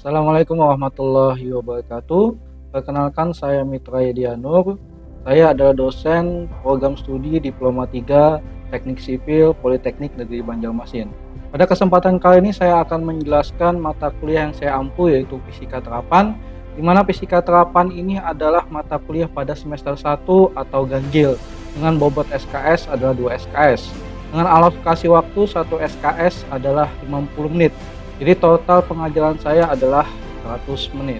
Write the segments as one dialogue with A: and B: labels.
A: Assalamualaikum warahmatullahi wabarakatuh. Perkenalkan, saya Mitra Yedianur. Saya adalah dosen program studi Diploma 3 Teknik Sipil Politeknik Negeri Banjarmasin. Pada kesempatan kali ini saya akan menjelaskan mata kuliah yang saya ampu, yaitu Fisika Terapan, di mana Fisika Terapan ini adalah mata kuliah pada semester 1 atau ganjil dengan bobot SKS adalah 2 SKS. Dengan alokasi waktu 1 SKS adalah 50 menit. Jadi total pengajaran saya adalah 100 menit.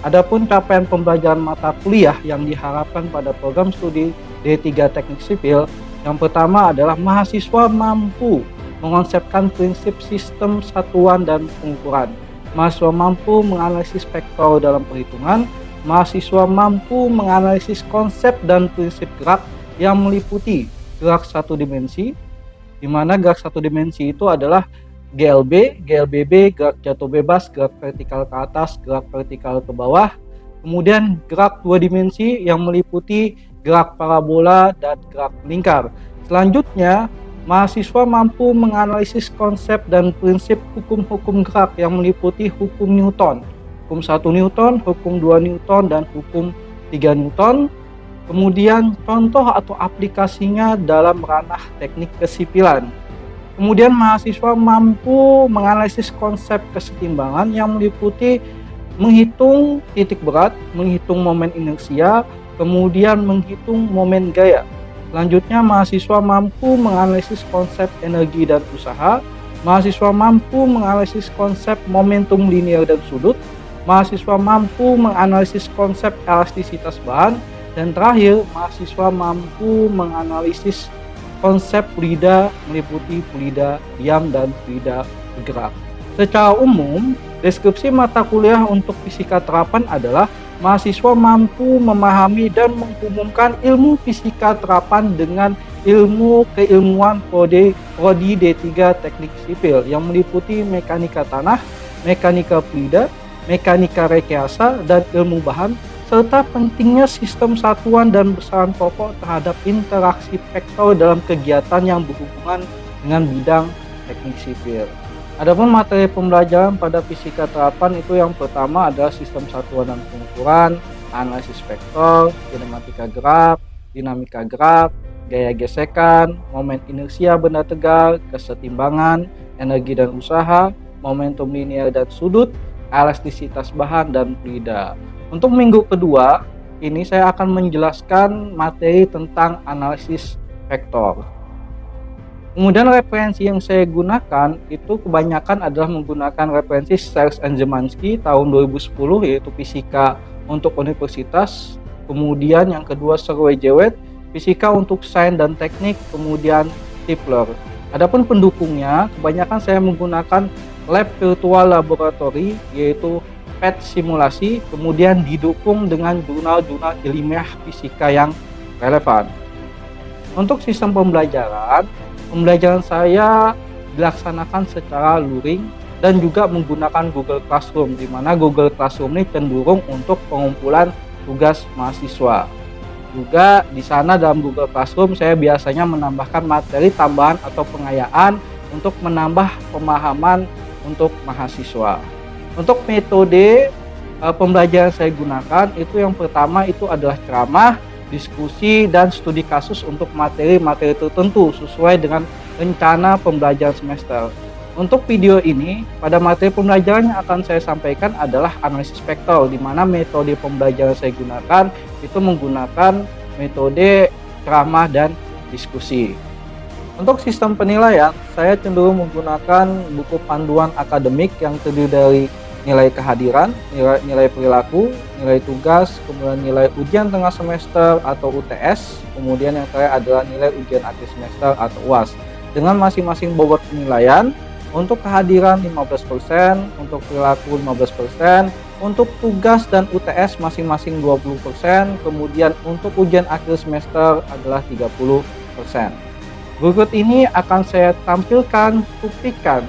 A: Adapun capaian pembelajaran mata kuliah yang diharapkan pada program studi D3 Teknik Sipil, yang pertama adalah mahasiswa mampu mengonsepkan prinsip sistem satuan dan pengukuran. Mahasiswa mampu menganalisis vektor dalam perhitungan. Mahasiswa mampu menganalisis konsep dan prinsip gerak yang meliputi gerak satu dimensi, di mana gerak satu dimensi itu adalah GLB, GLBB, gerak jatuh bebas, gerak vertikal ke atas, gerak vertikal ke bawah. Kemudian gerak dua dimensi yang meliputi gerak parabola dan gerak melingkar. Selanjutnya, mahasiswa mampu menganalisis konsep dan prinsip hukum-hukum gerak yang meliputi hukum Newton, hukum 1 Newton, hukum 2 Newton, dan hukum 3 Newton. Kemudian contoh atau aplikasinya dalam ranah teknik kesipilan. Kemudian mahasiswa mampu menganalisis konsep kesetimbangan yang meliputi menghitung titik berat, menghitung momen inersia, kemudian menghitung momen gaya. Selanjutnya mahasiswa mampu menganalisis konsep energi dan usaha, mahasiswa mampu menganalisis konsep momentum linear dan sudut, mahasiswa mampu menganalisis konsep elastisitas bahan, dan terakhir mahasiswa mampu menganalisis konsep fluida meliputi fluida diam dan fluida bergerak. Secara umum, deskripsi mata kuliah untuk fisika terapan adalah mahasiswa mampu memahami dan menghubungkan ilmu fisika terapan dengan ilmu keilmuan prodi D3 Teknik Sipil yang meliputi mekanika tanah, mekanika fluida, mekanika rekayasa, dan ilmu bahan, serta pentingnya sistem satuan dan besaran pokok terhadap interaksi vektor dalam kegiatan yang berhubungan dengan bidang teknik sipil. Adapun materi pembelajaran pada fisika terapan itu yang pertama adalah sistem satuan dan pengukuran, analisis vektor, kinematika gerak, dinamika gerak, gaya gesekan, momen inersia benda tegar, kesetimbangan, energi dan usaha, momentum linear dan sudut, elastisitas bahan, dan fluida. Untuk minggu kedua, ini saya akan menjelaskan materi tentang analisis vektor. Kemudian referensi yang saya gunakan itu kebanyakan adalah menggunakan referensi Serge and Zemanski tahun 2010, yaitu fisika untuk universitas. Kemudian yang kedua Sir W. Jewett, fisika untuk sains dan teknik, kemudian Tipler. Adapun pendukungnya, kebanyakan saya menggunakan lab virtual laboratory, yaitu PET simulasi, kemudian didukung dengan jurnal-jurnal ilmiah fisika yang relevan. Untuk sistem pembelajaran saya dilaksanakan secara luring dan juga menggunakan Google Classroom, di mana Google Classroom ini cenderung untuk pengumpulan tugas mahasiswa. Juga di sana dalam Google Classroom saya biasanya menambahkan materi tambahan atau pengayaan untuk menambah pemahaman untuk mahasiswa. Untuk metode pembelajaran saya gunakan itu yang pertama itu adalah ceramah, diskusi, dan studi kasus untuk materi-materi tertentu sesuai dengan rencana pembelajaran semester. Untuk video ini, pada materi pembelajaran yang akan saya sampaikan adalah analisis vektor, di mana metode pembelajaran saya gunakan itu menggunakan metode ceramah dan diskusi. Untuk sistem penilaian, saya cenderung menggunakan buku panduan akademik yang terdiri dari nilai kehadiran, nilai perilaku, nilai tugas, kemudian nilai ujian tengah semester atau UTS, kemudian yang terakhir adalah nilai ujian akhir semester atau UAS. Dengan masing-masing bobot penilaian, untuk kehadiran 15%, untuk perilaku 15%, untuk tugas dan UTS masing-masing 20%, kemudian untuk ujian akhir semester adalah 30%. Berikut ini akan saya tampilkan cuplikan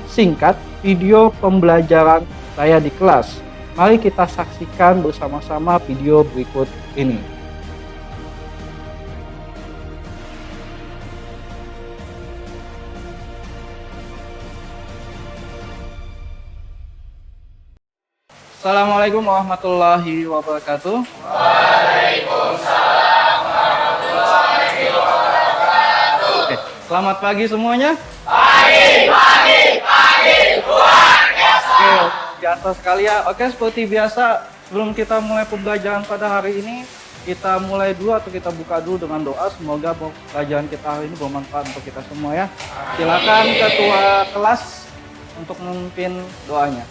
A: singkat video pembelajaran saya di kelas. Mari kita saksikan bersama-sama video berikut ini. Assalamualaikum warahmatullahi wabarakatuh. Oke, selamat pagi semuanya. Oke, biasa sekali ya. Oke, seperti biasa, sebelum kita mulai pembelajaran pada hari ini, kita mulai dulu atau kita buka dulu dengan doa. Semoga pembelajaran kita hari ini bermanfaat untuk kita semua ya. Silakan ketua kelas untuk memimpin doanya.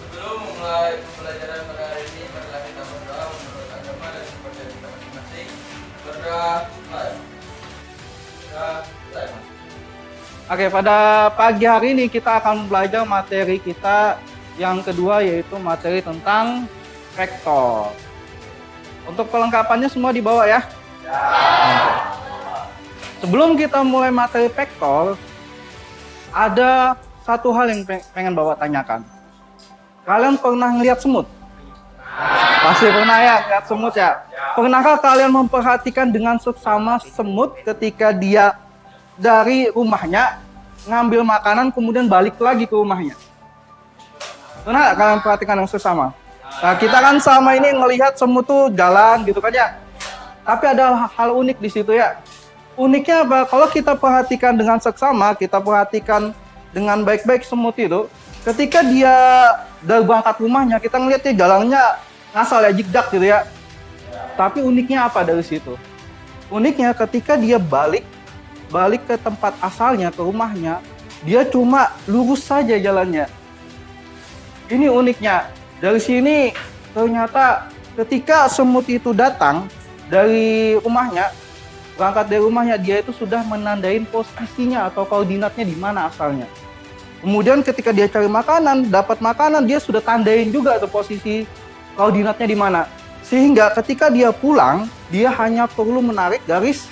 B: Sebelum memulai pembelajaran pada hari ini, marilah kita berdoa menurut agama dan kepercayaan kita masing-masing. Berdoa,
A: Oke, pada pagi hari ini kita akan belajar materi kita yang kedua, yaitu materi tentang vektor. Untuk pelengkapannya semua dibawa ya. Sebelum kita mulai materi vektor, ada satu hal yang pengen bawa tanyakan. Kalian pernah ngeliat semut? Pasti pernah ya, ngeliat semut ya. Pernahkah kalian memperhatikan dengan seksama semut ketika dia dari rumahnya ngambil makanan kemudian balik lagi ke rumahnya? Pernah nggak kalian perhatikan dengan seksama? Nah, kita kan sama ini ngelihat semut tuh jalan gitu kan ya. Tapi ada hal unik di situ ya. Uniknya apa? Kalau kita perhatikan dengan seksama, kita perhatikan dengan baik-baik semut itu, ketika dia dari berangkat rumahnya, kita ngeliat dia jalannya ngasal ya, jigdak gitu ya. Tapi uniknya apa dari situ? Uniknya ketika dia balik ke tempat asalnya, ke rumahnya, dia cuma lurus saja jalannya. Ini uniknya. Dari sini ternyata ketika semut itu datang dari rumahnya, berangkat dari rumahnya, dia itu sudah menandain posisinya atau koordinatnya di mana asalnya. Kemudian ketika dia cari makanan, dapat makanan, dia sudah tandain juga tuh posisi koordinatnya di mana. Sehingga ketika dia pulang, dia hanya perlu menarik garis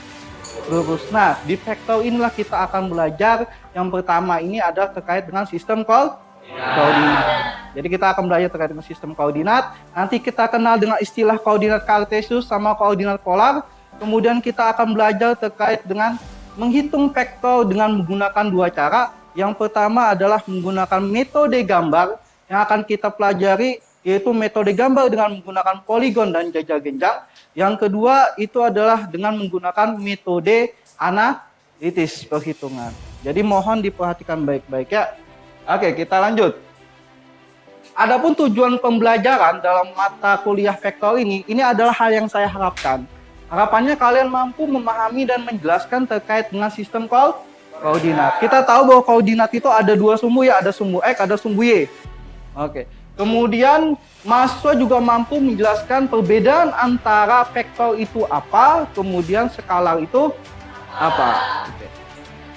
A: lurus. Nah, di vektor inilah kita akan belajar. Yang pertama ini adalah terkait dengan sistem koordinat. Jadi kita akan belajar terkait dengan sistem koordinat. Nanti kita kenal dengan istilah koordinat kartesius sama koordinat polar. Kemudian kita akan belajar terkait dengan menghitung vektor dengan menggunakan dua cara. Yang pertama adalah menggunakan metode gambar yang akan kita pelajari, yaitu metode gambar dengan menggunakan poligon dan jajak genjang. Yang kedua itu adalah dengan menggunakan metode analitis perhitungan. Jadi mohon diperhatikan baik-baik ya. Oke, kita lanjut. Adapun tujuan pembelajaran dalam mata kuliah vektor ini adalah hal yang saya harapkan. Harapannya kalian mampu memahami dan menjelaskan terkait dengan sistem koordinat. Kita tahu bahwa koordinat itu ada dua sumbu ya, ada sumbu X, ada sumbu Y. Oke. Kemudian mahasiswa juga mampu menjelaskan perbedaan antara vektor itu apa, kemudian skalar itu apa. Oke.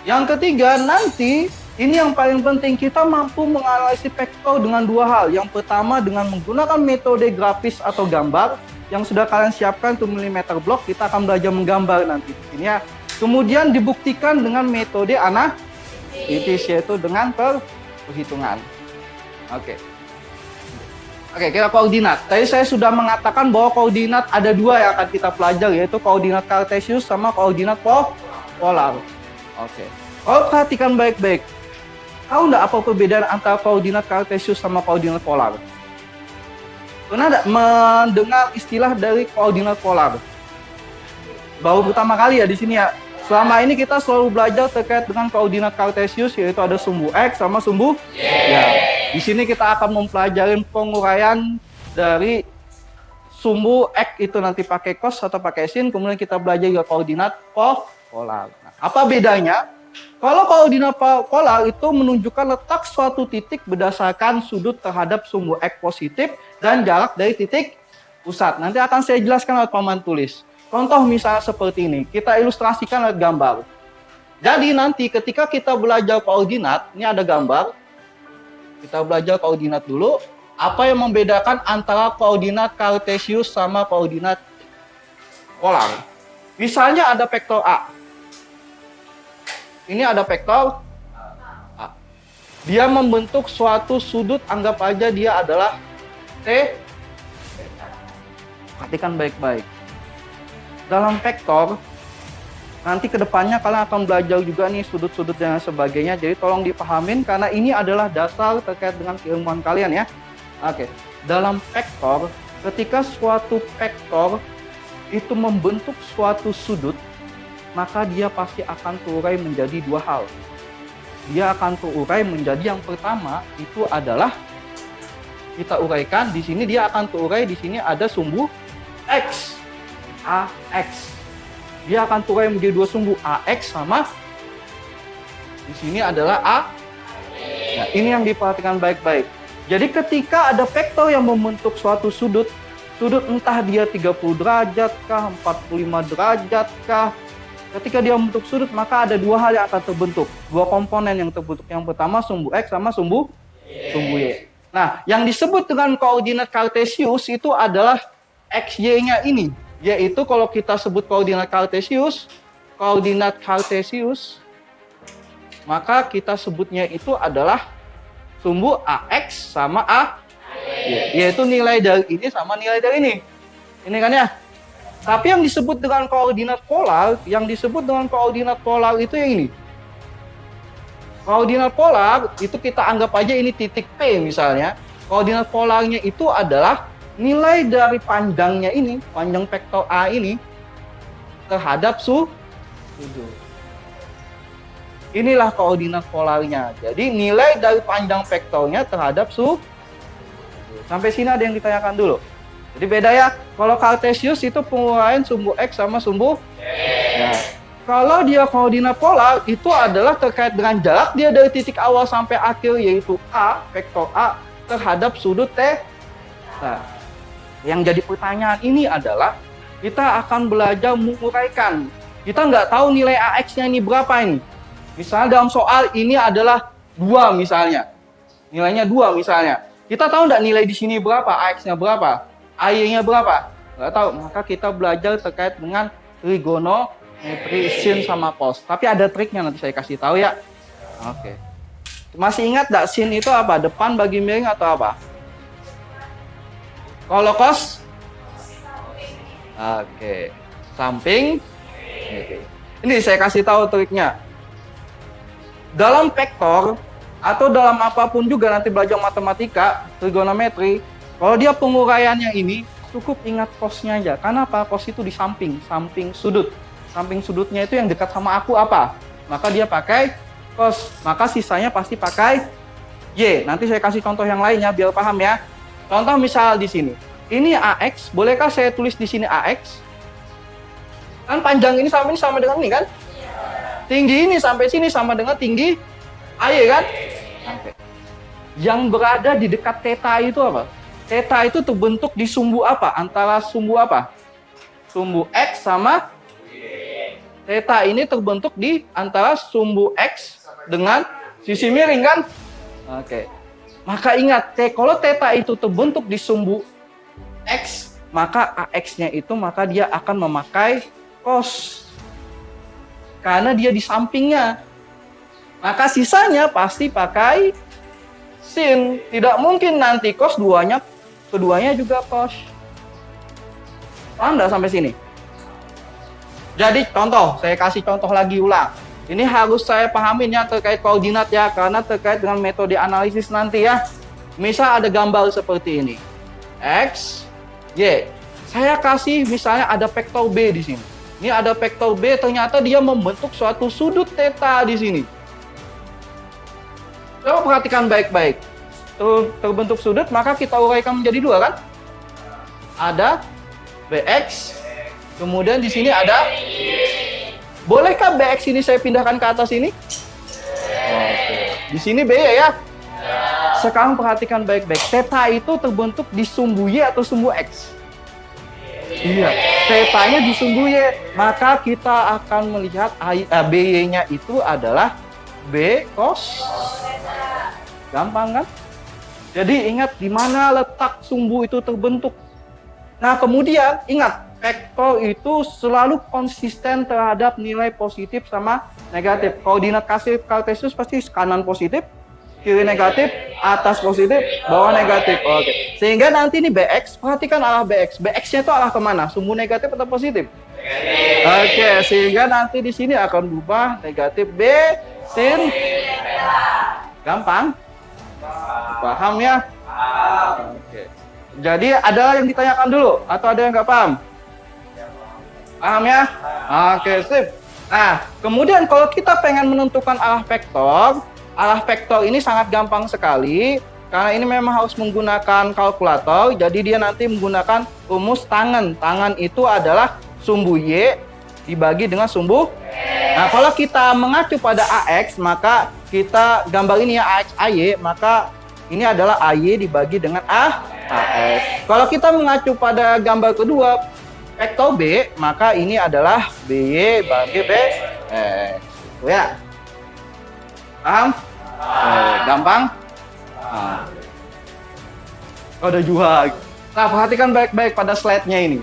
A: Yang ketiga nanti, ini yang paling penting, kita mampu menganalisis vektor dengan dua hal. Yang pertama dengan menggunakan metode grafis atau gambar yang sudah kalian siapkan untuk milimeter block, kita akan belajar menggambar nanti di sini ya. Kemudian dibuktikan dengan metode analitis, yaitu dengan perhitungan. Oke, kita koordinat. Tadi saya sudah mengatakan bahwa koordinat ada dua yang akan kita pelajari, yaitu koordinat kartesius sama koordinat polar. Oke. Kalau perhatikan baik-baik, tahu nggak apa perbedaan antara koordinat kartesius sama koordinat polar? Pernah nggak mendengar istilah dari koordinat polar? Baru pertama kali ya di sini ya. Selama ini kita selalu belajar terkait dengan koordinat kartesius, yaitu ada sumbu X sama sumbu Y. Ya. Di sini kita akan mempelajari penguraian dari sumbu X itu nanti pakai cos atau pakai sin, kemudian kita belajar juga koordinat polar. Nah, apa bedanya? Kalau koordinat polar itu menunjukkan letak suatu titik berdasarkan sudut terhadap sumbu X positif dan jarak dari titik pusat. Nanti akan saya jelaskan lewat papan tulis. Contoh misalnya seperti ini, kita ilustrasikan lewat gambar. Jadi nanti ketika kita belajar koordinat, ini ada gambar. Kita belajar koordinat dulu. Apa yang membedakan antara koordinat kartesius sama koordinat polar? Misalnya ada vektor A. Ini ada vektor A. Dia membentuk suatu sudut, anggap aja dia adalah T. Perhatikan baik-baik. Dalam vektor, nanti kedepannya kalian akan belajar juga nih sudut-sudut dan sebagainya. Jadi tolong dipahamin karena ini adalah dasar terkait dengan keilmuan kalian ya. Oke. dalam vektor, ketika suatu vektor itu membentuk suatu sudut, maka dia pasti akan terurai menjadi dua hal. Dia akan terurai menjadi yang pertama itu adalah kita uraikan di sini, dia akan terurai di sini ada sumbu X, AX. Dia akan terurai menjadi dua sumbu AX sama di sini adalah A. Nah, ini yang diperhatikan baik-baik. Jadi ketika ada vektor yang membentuk suatu sudut entah dia 30 derajat kah, 45 derajat kah, ketika dia membentuk sudut, maka ada dua hal yang akan terbentuk. Dua komponen yang terbentuk. Yang pertama sumbu X sama sumbu Y. Nah, yang disebut dengan koordinat kartesius itu adalah XY-nya ini. Yaitu kalau kita sebut koordinat kartesius, maka kita sebutnya itu adalah sumbu AX sama AY. Yaitu nilai dari ini sama nilai dari ini. Ini kan ya? Tapi yang disebut dengan koordinat polar, itu yang ini. Koordinat polar itu kita anggap aja ini titik P misalnya. Koordinat polarnya itu adalah nilai dari panjangnya ini, panjang vektor A ini terhadap sudut. Inilah koordinat polarnya. Jadi nilai dari panjang vektornya terhadap sudut. Sampai sini ada yang ditanyakan dulu. Jadi beda ya, kalau kartesius itu penguraian sumbu X sama sumbu Y. Nah, kalau dia koordinat polar itu adalah terkait dengan jarak dia dari titik awal sampai akhir, yaitu A, vektor A, terhadap sudut T. Nah, yang jadi pertanyaan ini adalah kita akan belajar menguraikan. Kita nggak tahu nilai AX-nya ini berapa ini. Misalnya dalam soal ini adalah 2 misalnya. Nilainya 2 misalnya. Kita tahu nggak nilai di sini berapa, AX-nya berapa? Y-nya berapa? Nggak tahu. Maka kita belajar terkait dengan trigonometri sin sama cos. Tapi ada triknya, nanti saya kasih tahu ya. Oke. Masih ingat nggak sin itu apa? Depan bagi miring atau apa? Kalau cos? Oke. Samping? Oke. Ini saya kasih tahu triknya. Dalam vektor atau dalam apapun juga nanti belajar matematika, trigonometri, kalau dia penguraiannya ini, cukup ingat cosnya aja. Karena apa? Cos itu di samping sudut. Samping sudutnya itu yang dekat sama aku apa? Maka dia pakai cos. Maka sisanya pasti pakai Y. Nanti saya kasih contoh yang lainnya biar paham ya. Contoh misal di sini. Ini AX, bolehkah saya tulis di sini AX? Kan panjang ini sama dengan ini kan? Tinggi ini sampai sini sama dengan tinggi AY kan? Oke. Yang berada di dekat theta itu apa? Theta itu terbentuk di sumbu apa? Antara sumbu apa? Sumbu X sama theta ini terbentuk di antara sumbu X dengan sisi miring kan? Oke. Maka ingat, kalau theta itu terbentuk di sumbu X, maka AX-nya itu maka dia akan memakai cos. Karena dia di sampingnya. Maka sisanya pasti pakai sin. Tidak mungkin nanti cos keduanya juga cos. Paham nggak sampai sini? Jadi contoh, saya kasih contoh lagi ulang. Ini harus saya pahamin ya terkait koordinat ya, karena terkait dengan metode analisis nanti ya. Misal ada gambar seperti ini. X, Y. Saya kasih misalnya ada vektor B di sini. Ini ada vektor B, ternyata dia membentuk suatu sudut theta di sini. Coba perhatikan baik-baik. Terbentuk sudut, maka kita uraikan menjadi 2 kan? Ada BX, kemudian di sini ada. Bolehkah BX ini saya pindahkan ke atas ini? Oke. Di sini B ya? Sekarang perhatikan baik-baik. Theta itu terbentuk di sumbu Y atau sumbu X? Iya, theta-nya di sumbu Y. Maka kita akan melihat BY-nya itu adalah B cos. Gampang kan? Jadi ingat di mana letak sumbu itu terbentuk. Nah, kemudian ingat, vektor itu selalu konsisten terhadap nilai positif sama negatif. Koordinat kartesius pasti kanan positif, kiri negatif, atas positif, bawah negatif. Oke. Sehingga nanti ini BX, perhatikan arah BX. BX-nya itu arah kemana? Sumbu negatif atau positif? Negatif. Oke, sehingga nanti di sini akan berubah negatif B sin. Gampang? Paham ya? Oke.
C: Jadi ada yang ditanyakan dulu atau ada yang nggak paham? Paham ya? Oke, sip. Nah, kemudian kalau kita pengen menentukan arah vektor ini sangat gampang sekali. Karena ini memang harus menggunakan kalkulator, jadi dia nanti menggunakan rumus tangen. Tangen itu adalah sumbu Y dibagi dengan sumbu. Nah, kalau kita mengacu pada AX, maka kita gambar ini ya, AX AY, maka ini adalah AY dibagi dengan AX. Kalau kita mengacu pada gambar kedua, vektor B, maka ini adalah BY bagi BX. Itu ya. Paham? Gampang? Nah. Ada juga. Nah, perhatikan baik-baik pada slide-nya ini.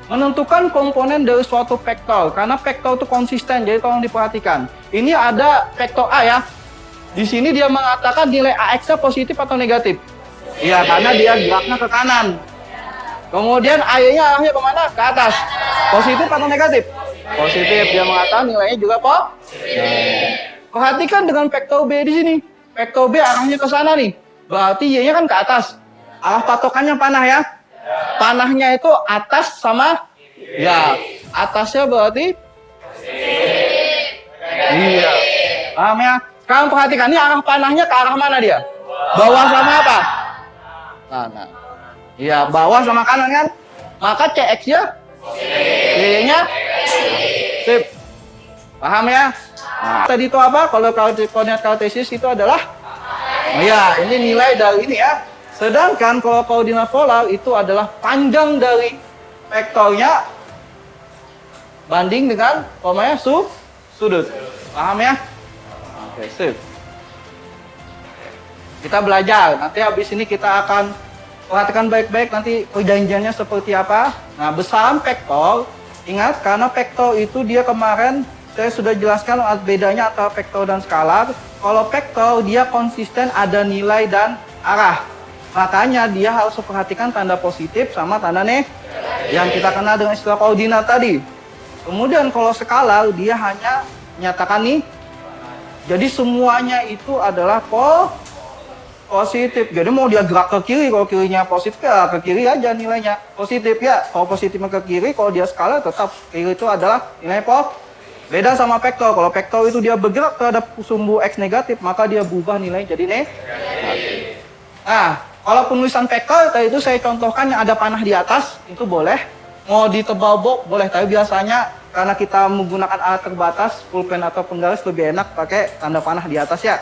C: Menentukan komponen dari suatu vektor, karena vektor itu konsisten, jadi tolong diperhatikan. Ini ada vektor A ya. Di sini dia mengatakan nilai AX-nya positif atau negatif. Iya, karena dia geraknya ke kanan. Kemudian AY-nya arahnya kemana? Ke atas. Positif atau negatif? Positif. Dia mengatakan nilainya juga positif. Perhatikan dengan vektor B di sini. Vektor B arahnya ke sana nih. Berarti Y-nya kan ke atas. Arah patokannya panah ya. Panahnya itu atas sama ya. Atasnya berarti iya. Paham ya? Sekarang perhatikan ini arah panahnya ke arah mana dia? Bawah sama apa? Kanan. Iya, bawah sama kanan kan? Maka CX-nya Y-nya sip. Paham ya? Nah, tadi itu apa? Kalau koordinat kartesis itu adalah ya, ini nilai dari ini ya. Sedangkan kalau koordinat polar itu adalah panjang dari vektornya banding dengan sudut. Paham ya? Oke, sip. Kita belajar. Nanti habis ini kita akan perhatikan baik-baik nanti perjanjiannya seperti apa. Nah, besaran vektor, ingat karena vektor itu dia kemarin saya sudah jelaskan bedanya antara vektor dan skalar. Kalau vektor dia konsisten ada nilai dan arah. Makanya dia harus perhatikan tanda positif sama tanda negatif yang kita kenal dengan istilah koordinat tadi. Kemudian kalau skalar dia hanya menyatakan nih. Jadi semuanya itu adalah positif. Jadi mau dia gerak ke kiri, kalau kirinya positif ya ke kiri aja nilainya positif ya. Kalau positifnya ke kiri, kalau dia skalar tetap kiri itu adalah nilai positif. Beda sama vektor. Kalau vektor itu dia bergerak terhadap sumbu X negatif, maka dia berubah nilai jadi negatif. Nah, kalau penulisan vektor tadi itu saya contohkan yang ada panah di atas, itu boleh. Mau ditebal box boleh, tapi biasanya karena kita menggunakan alat terbatas, pulpen atau penggaris lebih enak pakai tanda panah di atas ya.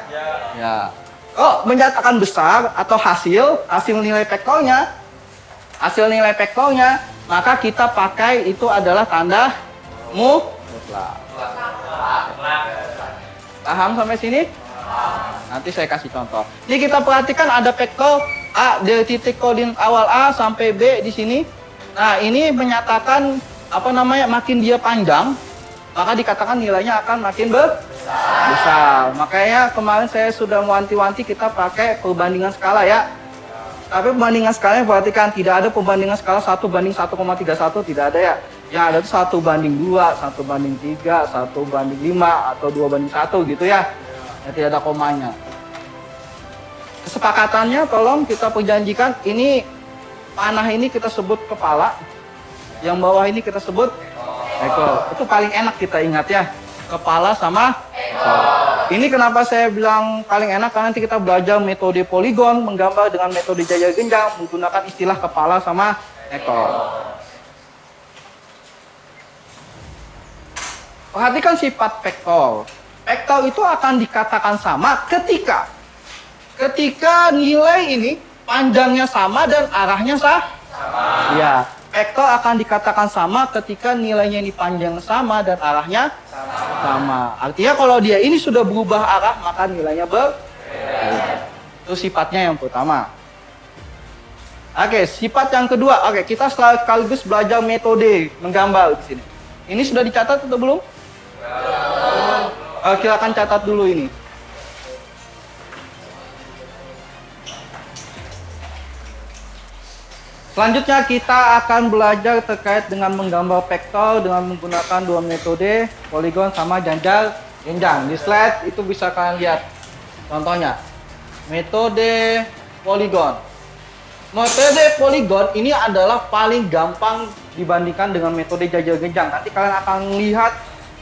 C: Ya. Oh, menyatakan besar atau hasil nilai vektornya, maka kita pakai itu adalah tanda mutlak. Paham sampai sini? Nanti saya kasih contoh. Ini kita perhatikan ada vektor A dari titik koordinat awal A sampai B di sini. Nah, ini menyatakan makin dia panjang, maka dikatakan nilainya akan makin besar. Makanya kemarin saya sudah mewanti-wanti kita pakai perbandingan skala ya. Tapi perbandingan skalanya perhatikan tidak ada perbandingan skala 1:1,31, tidak ada ya. Yang ada itu 1:2, 1:3, 1:5 atau 2:1 gitu ya. Ya tidak ada komanya. Kesepakatannya tolong kita perjanjikan ini panah ini kita sebut kepala, yang bawah ini kita sebut ekor. Itu paling enak kita ingat ya. Kepala sama ekor. Ini kenapa saya bilang paling enak karena nanti kita belajar metode poligon, menggambar dengan metode jajar genjang menggunakan istilah kepala sama ekor. Perhatikan sifat vektor. Vektor itu akan dikatakan sama ketika nilai ini panjangnya sama dan arahnya sama. Ya, vektor akan dikatakan sama ketika nilainya ini panjang sama dan arahnya sama. Artinya kalau dia ini sudah berubah arah maka nilainya berbeda. Itu sifatnya yang pertama. Oke, sifat yang kedua. Oke, kita sekaligus belajar metode menggambar di sini. Ini sudah dicatat atau belum? Kita akan catat dulu ini. Selanjutnya kita akan belajar terkait dengan menggambar vektor dengan menggunakan dua metode, poligon sama jajar genjang. Di slide itu bisa kalian lihat contohnya. Metode poligon. Metode poligon ini adalah paling gampang dibandingkan dengan metode jajal genjang. Nanti kalian akan lihat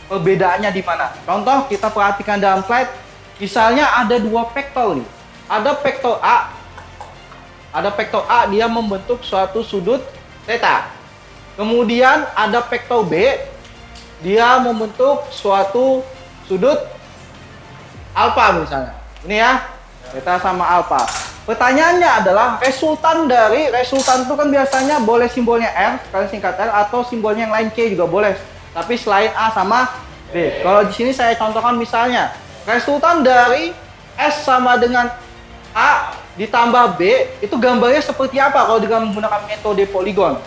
C: perbedaannya di mana. Contoh, kita perhatikan dalam slide. Misalnya ada dua vektor nih. Ada vektor A. Ada vektor A, dia membentuk suatu sudut theta. Kemudian ada vektor B, dia membentuk suatu sudut alfa misalnya. Ini ya, theta sama alfa. Pertanyaannya adalah resultan itu kan biasanya boleh simbolnya R, kalian singkat R, atau simbolnya yang lain C juga boleh. Tapi selain A sama B. Kalau di sini saya contohkan misalnya, resultan dari S sama dengan A ditambah B, itu gambarnya seperti apa kalau dengan menggunakan metode poligon?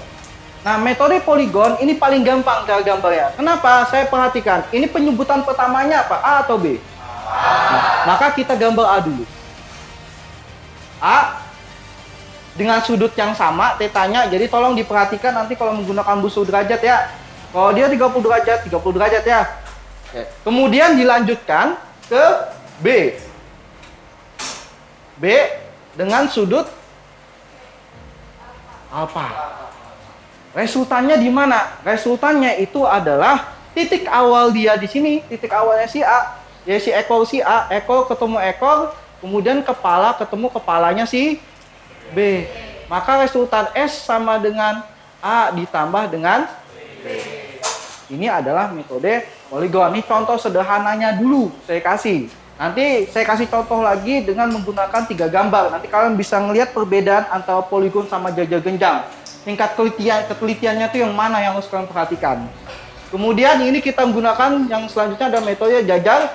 C: Nah, metode poligon ini paling gampang cara gambarnya. Kenapa? Saya perhatikan, ini penyebutan pertamanya apa? A atau B? Nah, maka kita gambar A dulu. A dengan sudut yang sama tetanya, jadi tolong diperhatikan nanti kalau menggunakan busur derajat ya. Kalau dia 30 derajat ya. Oke. Kemudian dilanjutkan ke B. B dengan sudut alfa. Resultannya di mana? Resultannya itu adalah titik awal dia di sini, titik awalnya si A, ya si A, ekor ketemu ekor, kemudian kepala ketemu kepalanya si B. Maka resultan S sama dengan A ditambah dengan B. Ini adalah metode poligon. Ini contoh sederhananya dulu saya kasih. Nanti saya kasih contoh lagi dengan menggunakan 3 gambar. Nanti kalian bisa ngelihat perbedaan antara poligon sama jajal genjang. Tingkat ketelitiannya itu yang mana yang harus kalian perhatikan. Kemudian ini kita menggunakan yang selanjutnya ada metode jajal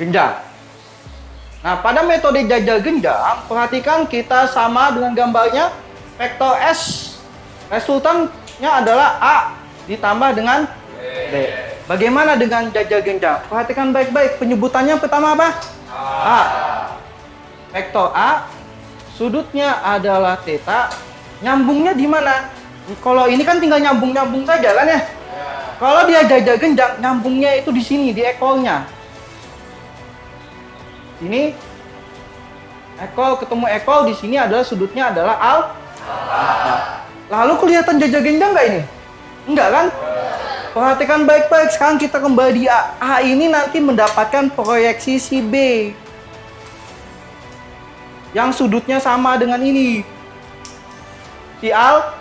C: genjang. Nah, pada metode jajal genjang, perhatikan kita sama dengan gambarnya vektor S. Resultannya adalah A ditambah dengan B. Bagaimana dengan jajal genjang? Perhatikan baik-baik. Penyebutannya pertama apa? A. Vektor A, sudutnya adalah theta. Nyambungnya di mana? Kalau ini kan tinggal nyambung-nyambung saja kan ya. Kalau dia jajal genjang, nyambungnya itu di sini, di ekornya. Ini ekor ketemu ekor, di sini adalah sudutnya adalah alfa. Lalu kelihatan jajal genjang nggak ini? Enggak kan? Perhatikan baik-baik. Sekarang kita kembali di A. A ini nanti mendapatkan proyeksi si B yang sudutnya sama dengan ini, si alfa.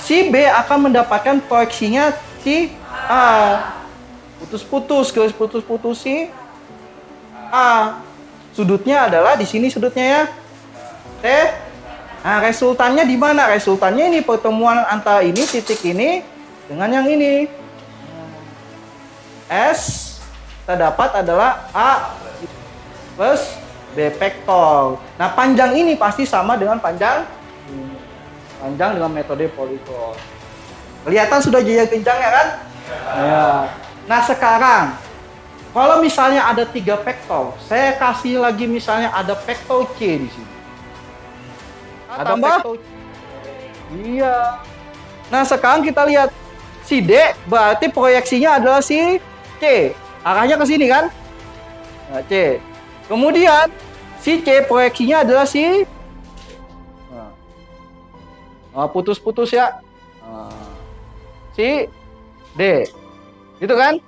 C: Si B akan mendapatkan proyeksinya si A. Putus-putus, garis putus-putus si A. Sudutnya adalah di sini sudutnya ya. T. Nah, resultannya di mana? Resultannya ini pertemuan antara ini, titik ini dengan yang ini. S terdapat adalah A plus B vektor. Nah, panjang ini pasti sama dengan panjang dengan metode poligon. Kelihatan sudah jajal genjangnya kan? Ya. Nah, sekarang kalau misalnya ada 3 vektor, saya kasih lagi misalnya ada vektor C di sini. Ada vektor C. Iya. Nah, sekarang kita lihat si D berarti proyeksinya adalah si C. Arahnya ke sini kan? Nah, C. Kemudian si C proyeksinya adalah si putus-putus ya. Si D. Gitu kan?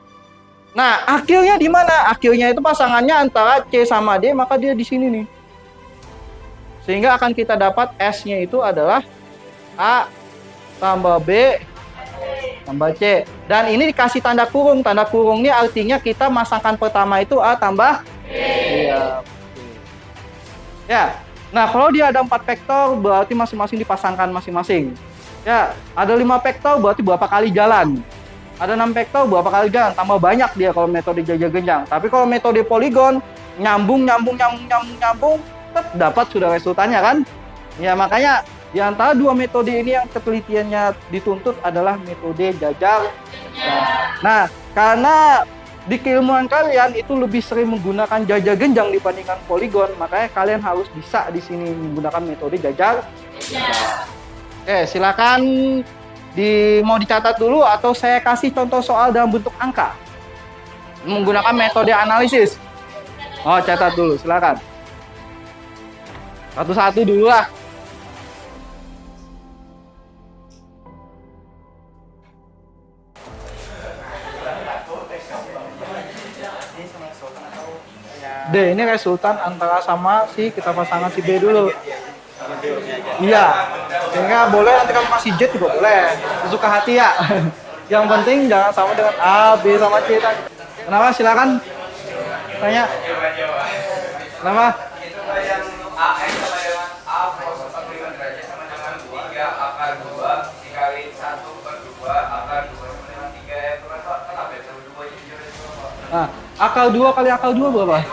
C: Nah, akhirnya di mana? Akhirnya itu pasangannya antara C sama D, maka dia di sini nih. Sehingga akan kita dapat S-nya itu adalah A tambah B tambah C. Dan ini dikasih tanda kurung. Tanda kurung ini artinya kita masangkan pertama itu A tambah B. Iya. Ya. Nah, kalau dia ada 4 vektor, berarti masing-masing dipasangkan masing-masing. Ya, ada 5 vektor, berarti berapa kali jalan? Ada 6 vektor, berapa kali jalan? Tambah banyak dia kalau metode jajal genjang. Tapi kalau metode poligon, nyambung, tetap dapat sudah resultannya kan? Ya, makanya di antara 2 metode ini yang ketelitiannya dituntut adalah metode jajal. Nah, karena di keilmuan kalian itu lebih sering menggunakan jajal genjang dibandingkan poligon, makanya kalian harus bisa di sini menggunakan metode jajal. Oke, silakan mau dicatat dulu atau saya kasih contoh soal dalam bentuk angka menggunakan metode analisis. Oh, catat dulu, silakan. Satu-satu dulu lah. D ini resultan antara sama si kita pasangan si B dulu. Iya. Sehingga boleh nanti kalau masih Z juga boleh. Suka hati ya. Yang penting jangan sama dengan A, B sama C. Kenapa? Silakan. Tanya. Kenapa?
B: yang AX sama dengan A plus 45 derajat sama dengan 3 akar 2 dikali 1/2 akar 2 sama dengan 3 itu kan kenapa ya? 2 jujur itu apa?
C: Nah, akal 2 kali akal 2 berapa?
B: 2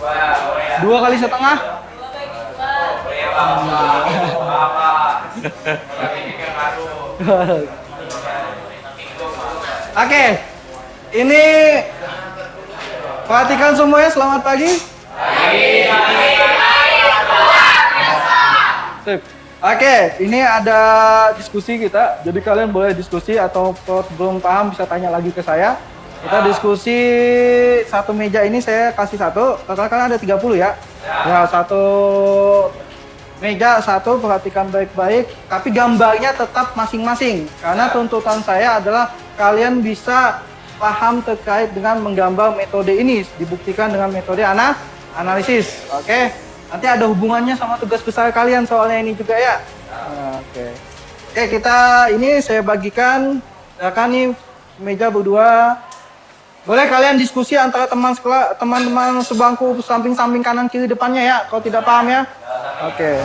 B: oh ya.
C: 2 kali setengah?
B: Oh iya apa? Ini kan ngaruh.
C: Oke. Ini perhatikan semuanya, selamat pagi. Sip. Oke, ini ada diskusi kita. Jadi kalian boleh diskusi atau kalau belum paham bisa tanya lagi ke saya. Kita diskusi satu meja ini saya kasih satu. Total kan ada 30 ya. Ya, satu meja satu, perhatikan baik-baik. Tapi gambarnya tetap masing-masing. Karena tuntutan saya adalah kalian bisa paham terkait dengan menggambar metode ini. Dibuktikan dengan metode analisis. Oke. Nanti ada hubungannya sama tugas besar kalian soalnya ini juga ya. Oke. Oke, kita ini saya bagikan. Silakan nih meja berdua. Boleh kalian diskusi antara teman-teman sebangku samping-samping kanan kiri depannya ya. Kalau tidak paham ya. Oke.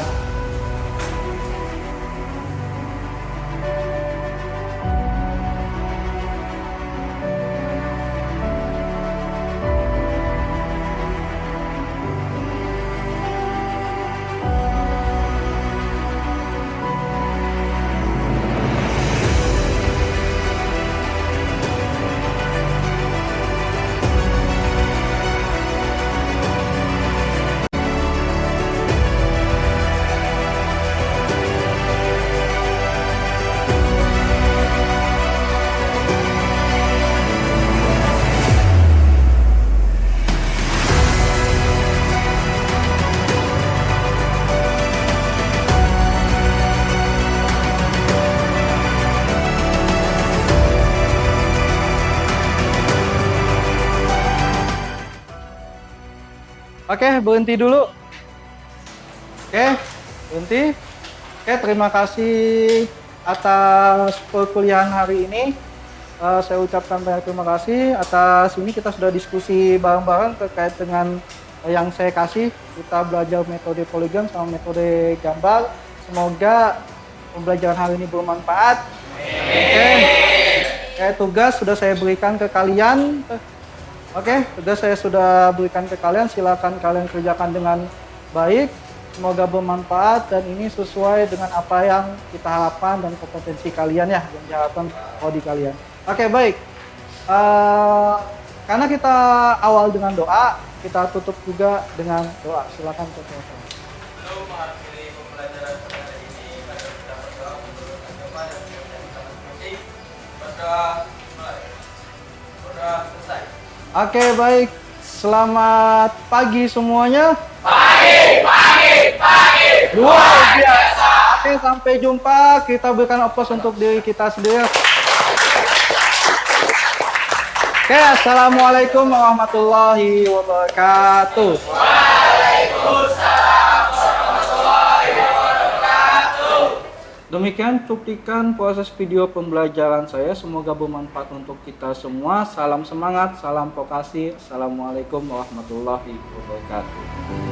C: Oke, berhenti dulu. Oke, berhenti. Oke, terima kasih atas perkuliahan hari ini. Saya ucapkan banyak terima kasih atas ini kita sudah diskusi bareng-bareng terkait dengan yang saya kasih. Kita belajar metode poligon sama metode gambar. Semoga pembelajaran hari ini bermanfaat. Oke, tugas sudah saya berikan ke kalian. Oke, tugas saya sudah berikan ke kalian. Silakan kalian kerjakan dengan baik. Semoga bermanfaat dan ini sesuai dengan apa yang kita harapkan dan kompetensi kalian ya, yang diharapkan prodi kalian. Oke, baik. Karena kita awal dengan doa, kita tutup juga dengan doa. Silakan tutup.
B: Sebelum mengakhiri pembelajaran pada ini, mari kita berdoa menurut agama dan keyakinan kita masing-masing. Berdoa mulai. Berdoa selesai.
C: Oke, baik. Selamat pagi semuanya.
B: Pagi.
C: Luar biasa. Oke, sampai jumpa. Kita berikan aplaus untuk diri kita sendiri. Oke, assalamualaikum warahmatullahi wabarakatuh.
B: Waalaikumsalam warahmatullahi wabarakatuh.
A: Demikian cuplikan proses video pembelajaran saya. Semoga bermanfaat untuk kita semua. Salam semangat, salam vokasi. Assalamualaikum warahmatullahi wabarakatuh.